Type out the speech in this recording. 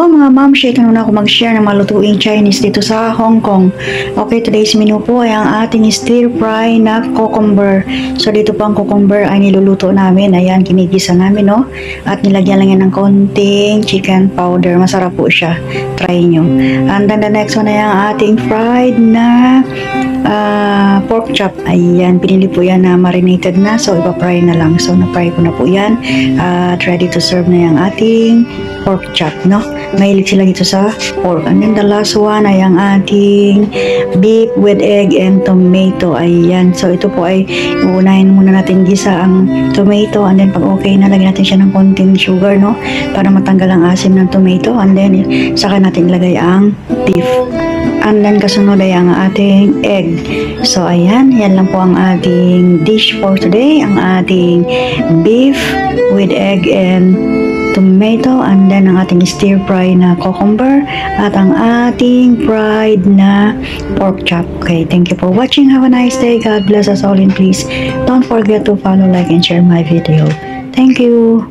Hello mga ma'am, share na ako mag-share ng malutuing Chinese dito sa Hong Kong. Okay, today's menu po ay ang ating stir fry na cucumber. So dito po ang cucumber ay niluluto namin. Ayan, kinigisa namin, no? At nilagyan lang yan ng konting chicken powder. Masarap po siya. Try nyo. And then the next one ay ang ating fried na pork chop. Ayan, pinili po yan na marinated na. So ipa-fry na lang. So na-fry ko na po yan. At ready to serve na yung ating pork chop, no? Mahilig sila dito sa pork. And then the last one ay ang ating beef with egg and tomato. Ayan. So ito po ay uunahin muna natin gisa ang tomato, and then pag okay na, lagyan natin siya ng konting sugar, no? Para matanggal ang asim ng tomato, and then saka natin ilagay ang beef. And then kasunod ay ang ating egg. So ayan, yan lang po ang ating dish for today. Ang ating beef with egg and tomato, and then ang ating stir fry na cucumber, at ang ating fried na pork chop. Okay, thank you for watching. Have a nice day. God bless us all, and please don't forget to follow, like, and share my video. Thank you.